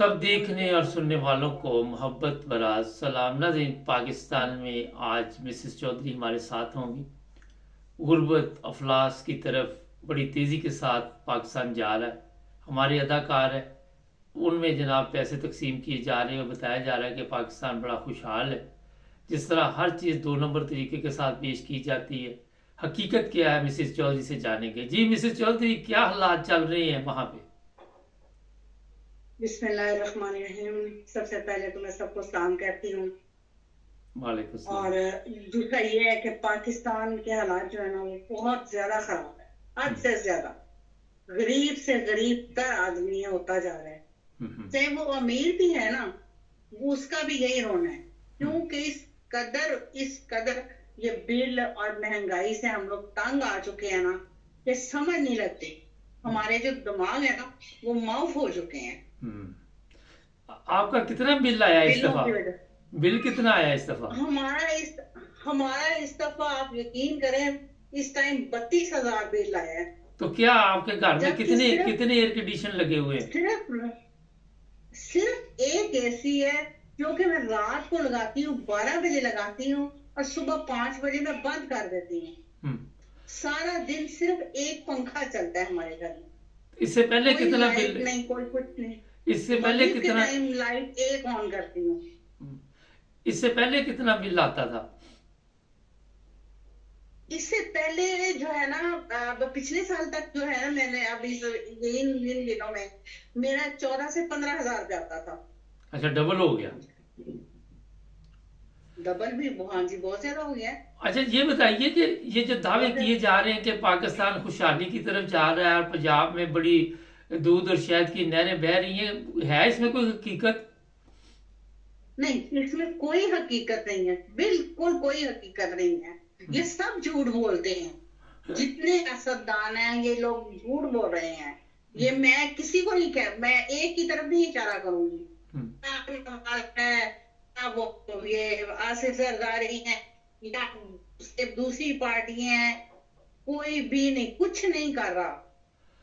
सब देखने और सुनने वालों को मोहब्बत भरा सलाम। नाज़रीन, पाकिस्तान में आज मिसेस चौधरी हमारे साथ होंगी। गुर्बत अफलास की तरफ बड़ी तेज़ी के साथ पाकिस्तान जा रहा है। हमारे अदाकार है, उनमें जनाब पैसे तकसीम किए जा रहे हैं और बताया जा रहा है कि पाकिस्तान बड़ा खुशहाल है। जिस तरह हर चीज़ दो नंबर तरीके के साथ पेश की जाती है, हकीकत क्या है मिसेस चौधरी से जानेंगे। जी मिसेस चौधरी, क्या हालात चल रहे हैं वहाँ पे? बिस्मिल्लाहिर्रहमानिर्रहीम। सबसे पहले तो मैं सबको सलाम कहती हूँ। वालेकुम और सलाम। दूसरा ये है कि पाकिस्तान के हालात जो है ना वो बहुत ज्यादा खराब है, हद हम्म, से ज्यादा। गरीब से गरीब तर आदमी है, होता जा रहा है। हम्म, चाहे वो अमीर भी है ना, वो उसका भी यही रोना है, हम्म, क्योंकि इस कदर ये बिल और महंगाई से हम लोग तंग आ चुके हैं ना, कि समझ नहीं लगती। हम्म, हमारे जो दिमाग है ना वो माउफ हो चुके हैं हम्म। आपका कितना बिल आया इस बिलों दफा? की वजह बिल कितना आया इस दफा? से। हमारा इस दफा आप यकीन करें, इस टाइम 32,000 बिल आया है। तो क्या आपके घर में जबकि कितने सिर्फ कितने एयर कंडीशन लगे हुए हैं? सिर्फ सिर्फ एक एसी है, जो कि मैं रात को लगाती हूँ, 12 बजे लगाती हूँ और सुबह 5 बजे मैं बंद कर देती हूँ। हम्म। सारा दिन सिर्फ एक पंखा चलता है हमारे घर में। इससे पहले कोई कितना लाइट बिल? नहीं, कोई कुछ नहीं। इससे पहले मगरिब के कितना? टाइम लाइट एक ऑन करती हूँ। इससे पहले कितना बिल आता था? इससे पहले जो है ना, पिछले साल तक जो है ना, मैंने अभी इन इन दिनों में मेरा 14 से 15 हजार रुपया आता था। अच्छा, डबल हो गया। डबल भी, हाँ जी, बहुत ज्यादा हो गया है। अच्छा, ये बताइए कि ये जो दावे बहुत किए ज्यादा। जा रहे हैं कि पाकिस्तान खुशहाली की तरफ जा रहा है और पंजाब में बड़ी दूध और शहद की नहरें बह रही हैं, है इसमें कोई हकीकत? नहीं, इसमें कोई हकीकत नहीं है, बिल्कुल कोई हकीकत नहीं है। ये सब झूठ बोलते हैं, जितने सियासतदान हैं ये लोग झूठ बोल रहे हैं। ये मैं किसी को नहीं कह, मैं एक की तरफ नहीं इशारा करूंगी। हम्म, है या वो ये आसिफ जरदारी है, या सिर्फ दूसरी पार्टी है, कोई भी नहीं, कुछ नहीं कर रहा।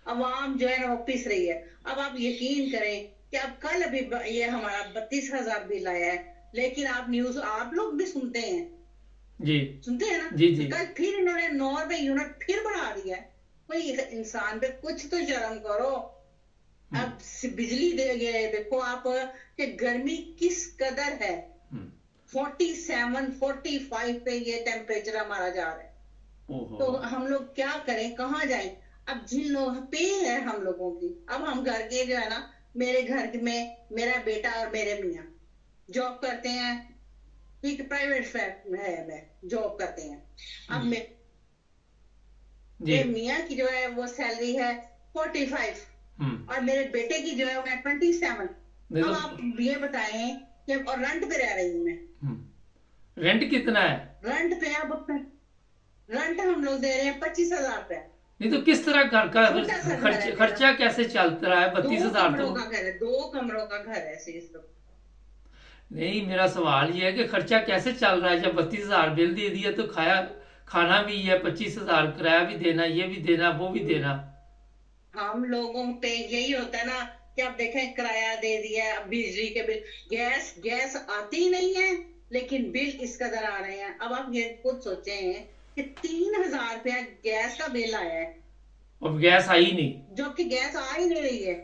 अवाम जो है ना वो पिस रही है। अब आप यकीन करें कि अब कल अभी ये हमारा 32,000 बिल आया है, लेकिन आप न्यूज आप लोग भी सुनते हैं, जी, सुनते हैं ना, जी, कि जी। कल फिर इन्होंने 9 रुपए यूनिट फिर बढ़ा दिया है। कोई इंसान पे कुछ तो शर्म करो। हम्म, अब बिजली दे गए, देखो आप कि गर्मी किस कदर है। हम्म। 47 45 पे ये टेम्परेचर हमारा जा रहा है। ओहो। तो हम लोग क्या करें, कहाँ जाएं? अब जिन लोग पे है हम लोगों की, अब हम घर के जो है ना, मेरे घर में मेरा बेटा और मेरे मियाँ जॉब करते हैं। ठीक, प्राइवेट में जॉब करते हैं। अब हम्म, जी। मेरे मियाँ की जो है वो सैलरी है 45, हम्म। और मेरे बेटे की जो है वो है 27। नहीं अब तो। आप ये बताएं कि, और रेंट पे रह रही हूँ मैं। रेंट कितना है? रेंट पे अब रेंट हम लोग दे रहे हैं 25,000 रुपया। नहीं तो किस तरह घर का छोटा सा घर है मेरा, खर्चा कैसे चल रहा है? दो 32,000 तो। कमरों का घर है, 2 कमरों का घर है सिर्फ। नहीं, मेरा सवाल ये है कि खर्चा कैसे चल रहा है? जब 32,000 बिल दे दिया तो खाना भी है, 25,000 किराया भी देना, ये भी देना, वो भी देना। हम लोगों पे यही होता है ना, कि आप देखें किराया दे दिया, अब बिजली के बिल, गैस गैस आती ही नहीं है, लेकिन बिल इस कदर आ रहे हैं। अब आप ये खुद सोचे हैं कि 3,000 रुपया गैस का बिल आया है, और गैस आई नहीं। जबकि गैस आ ही नहीं रही है,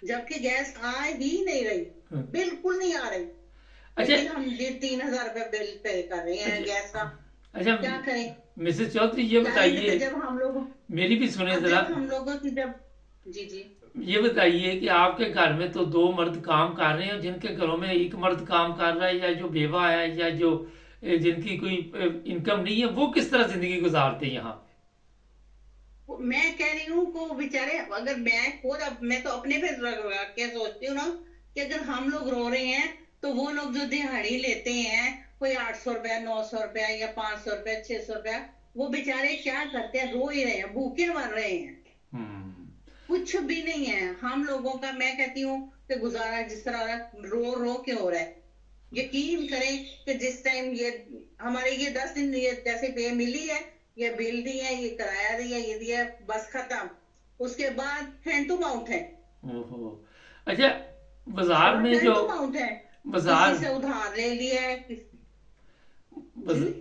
जबकि गैस आ ही नहीं रही, हम्म। बिल्कुल नहीं आ रही। अच्छा, लेकिन हम ये 3,000 रुपया बिल पे कर रहे हैं अच्छा, गैस का। अच्छा। क्या करें? मिसेस चौधरी, ये टाइम पे बताइए, जब हम लोग, मेरी भी सुने अब जरा। जब हम लोगों की जब, जी जी, ये बताइए कि आपके घर में तो दो मर्द काम कर रहे हैं, जिनके घरों में एक मर्द काम कर रहा है, या जो बेवा है, या जो जिनकी कोई इनकम नहीं है, वो किस तरह जिंदगी गुजारते हैं यहाँ? मैं कह रही हूँ को बेचारे, अगर मैं खुद, अब मैं तो अपने पे रख के सोचती हूँ ना, कि अगर हम लोग रो रहे हैं, तो वो लोग जो दिहाड़ी लेते हैं, कोई 800 रुपया, 900 रुपया या 500 रुपया, 600 रुपया, वो बेचारे क्या करते हैं? रो ही रहे हैं, भूखे मर रहे हैं, हम्म, कुछ भी नहीं है। हम लोगों का, मैं कहती हूँ कि गुजारा जिस तरह हो रहा है, रो रो के हो रहा है। यकीन करें कि जिस टाइम ये हमारे ये 10 दिन ये जैसे पे मिली है, ये बिल दी है, ये किराया दिया, ये दिया, बस खत्म। उसके बाद हैंड टू माउथ है। ओहो। अच्छा, बाजार शॉर्ट में हैंड जो टू माउथ है, बाजार किसी से उधार ले लिया है जी।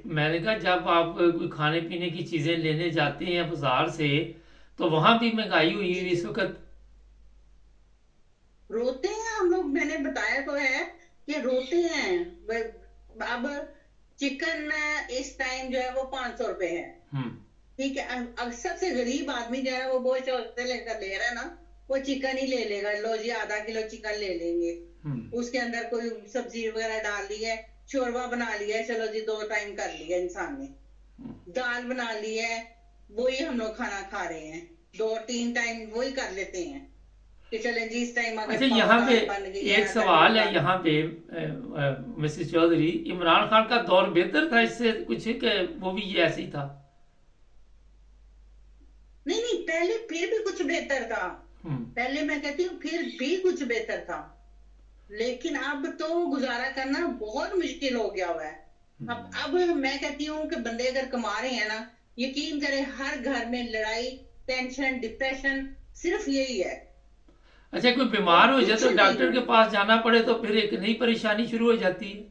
मैंने कहा जब आप कोई खाने पीने की चीजें लेने जाते हैं बाजार से, तो वहां भी महंगाई हुई है इस वक्त। रोते हैं हम लोग, मैंने बताया तो है कि रोते हैं। अब चिकन इस टाइम जो है वो 500 रुपए है, हम्म। ठीक है। अब सबसे गरीब आदमी जो है वो बोझ से लेकर ले रहा है ना, वो चिकन ही ले लेगा। लो जी, आधा किलो चिकन ले लेंगे, उसके अंदर कोई सब्जी वगैरह डाल ली है, शोरबा बना लिया है, चलो जी 2 टाइम कर लिया इंसान ने, दाल बना ली है, वही हम लोग खाना खा रहे हैं। 2-3 टाइम वही कर लेते हैं कि चले जी इस टाइम अगर अच्छा, यहाँ पे दाल बन गई एक है, सवाल है यहाँ पे मिसेस चौधरी, इमरान खान का दौर बेहतर था इससे कुछ कि वो भी ये ऐसे ही था? नहीं नहीं, पहले फिर भी कुछ बेहतर था। पहले मैं कहती हूँ फिर भी कुछ बेहतर था, लेकिन अब तो गुजारा करना बहुत मुश्किल हो गया हुआ है। अब मैं कहती हूँ कि बंदे अगर कमा रहे हैं ना, यकीन करें हर घर में लड़ाई, टेंशन, डिप्रेशन, सिर्फ यही है। अच्छा, कोई बीमार हो जाए तो कुछ डॉक्टर नहीं के पास जाना पड़े तो फिर एक नई परेशानी शुरू हो जाती है।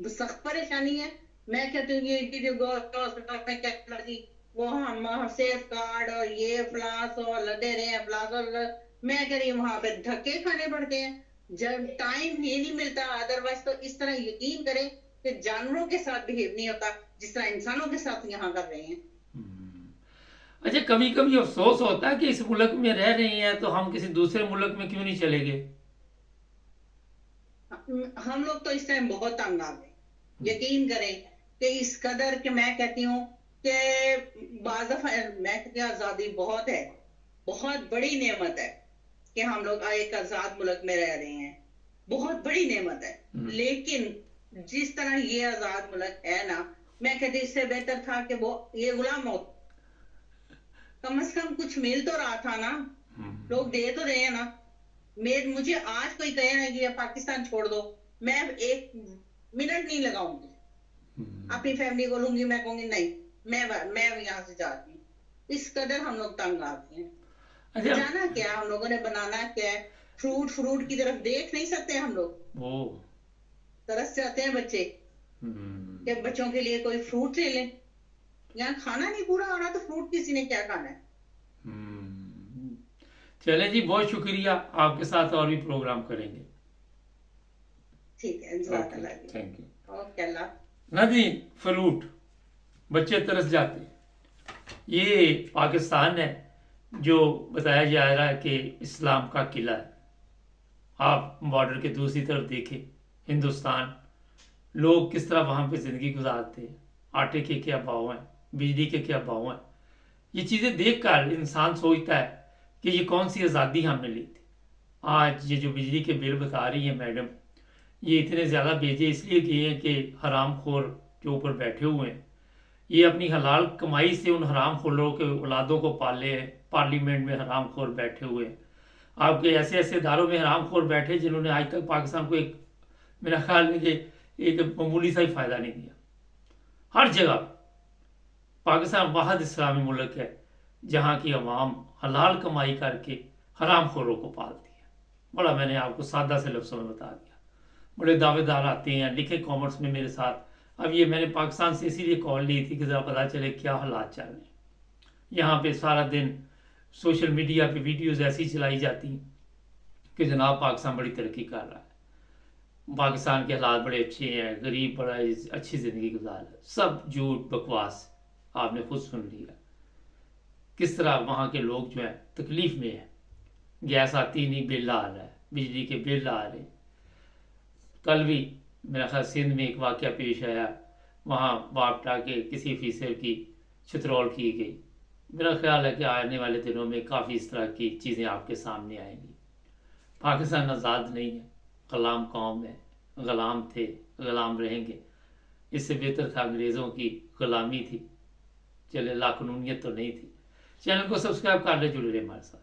सख्त परेशानी है। मैं कहती हूँ ये कि जो हॉस्पिटल में क्या जी, वो हम सेफ कार्ड और ये फ्लास और लदे रहे हैं, फ्लास और मैं कह रही हूँ वहां पे धक्के खाने पड़ते हैं जब टाइम ही नहीं मिलता। अदरवाइज तो इस तरह यकीन करें कि जानवरों के साथ बिहेव नहीं होता जिस तरह इंसानों के साथ यहाँ कर रहे हैं। अच्छा, कभी कभी अफसोस होता है कि इस मुल्क में रह रहे हैं तो हम किसी दूसरे मुल्क में क्यों नहीं चले गए? हम लोग तो इस टाइम बहुत तंग आ गए, यकीन करें कि इस कदर कि मैं कहती हूँ कि बाज़ दफा मैं कहती हूँ आजादी बहुत है, बहुत बड़ी नेमत है कि हम लोग एक आजाद मुल्क में रह रहे हैं, बहुत बड़ी नेमत है। लेकिन जिस तरह ये आजाद मुल्क है ना, मैं कहती इससे बेहतर था कि वो ये गुलाम हो, कम से कम कुछ मिल तो रहा था ना, लोग दे तो रहे हैं ना। मुझे आज कोई कहे ना कि पाकिस्तान छोड़ दो, मैं 1 मिनट नहीं लगाऊंगी, अपनी फैमिली को लूंगी, मैं कहूंगी नहीं, मैं यहाँ से जाती हूँ। इस कदर हम लोग तंग आ गए हैं। अच्छा, जाना क्या हम लोगों ने, बनाना क्या है? फ्रूट की तरफ देख नहीं सकते हम लोग, तरस जाते हैं बच्चे कि बच्चों के लिए कोई फ्रूट ले लें। यहाँ खाना नहीं पूरा हो रहा तो फ्रूट किसी ने क्या खाना है? चले जी, बहुत शुक्रिया, आपके साथ और भी प्रोग्राम करेंगे। ठीक है, थैंक यू। ओके, अल्लाह। नदी फ्रूट बच्चे तरस जाते। ये पाकिस्तान है जो बताया जा रहा है कि इस्लाम का किला है। आप बॉर्डर के दूसरी तरफ देखें हिंदुस्तान, लोग किस तरह वहाँ पे ज़िंदगी गुजारते हैं, आटे के क्या भाव हैं, बिजली के क्या भाव हैं। ये चीज़ें देखकर इंसान सोचता है कि ये कौन सी आज़ादी हमने ली थी। आज ये जो बिजली के बिल बता रही है मैडम, ये इतने ज़्यादा भेजे इसलिए किए हैं कि हरामखोर के ऊपर बैठे हुए हैं, ये अपनी हलाल कमाई से उन हरामखोरों के औलादों को पाले हैं। पार्लियामेंट में हरामखोर बैठे हुए हैं, आपके ऐसे ऐसे इदारों में हरामखोर बैठे जिन्होंने आज तक पाकिस्तान को एक, मेरा ख्याल है कि एक मामूली सा ही फायदा नहीं दिया। हर जगह पाकिस्तान वाहिद इस्लामी मुल्क है जहाँ की अवाम हलाल कमाई करके हरामखोरों को पालती है। बड़ा मैंने आपको सादा से लफ्ज़ों में बता दिया। बड़े दावेदार आते हैं, लिखे कॉमेंट्स में मेरे साथ। अब ये मैंने पाकिस्तान से इसीलिए कॉल ली थी कि ज़रा पता चले क्या हालात चल रहे हैं। यहाँ पे सारा दिन सोशल मीडिया पे वीडियोस ऐसी चलाई जाती हैं कि जनाब पाकिस्तान बड़ी तरक्की कर रहा है, पाकिस्तान के हालात बड़े अच्छे हैं, गरीब बड़ा अच्छी ज़िंदगी गुजार रहा है। सब झूठ बकवास, आपने खुद सुन लिया किस तरह वहाँ के लोग जो हैं तकलीफ़ में हैं। गैस आती नहीं, बिल आ रहा है, बिजली के बिल आ रहे। कल भी मेरा ख्याल सिंध में एक वाक़या पेश आया, वहाँ बापटा के किसी ऑफिसर की छतरौल की गई। मेरा ख्याल है कि आने वाले दिनों में काफ़ी इस तरह की चीज़ें आपके सामने आएंगी। पाकिस्तान आज़ाद नहीं है, ग़ुलाम कौम है, ग़ुलाम थे, ग़ुलाम रहेंगे। इससे बेहतर था अंग्रेज़ों की ग़ुलामी थी, चले लाकानूनियत तो नहीं थी। चैनल को सब्सक्राइब कर ले, जुड़े रहे हमारे साथ।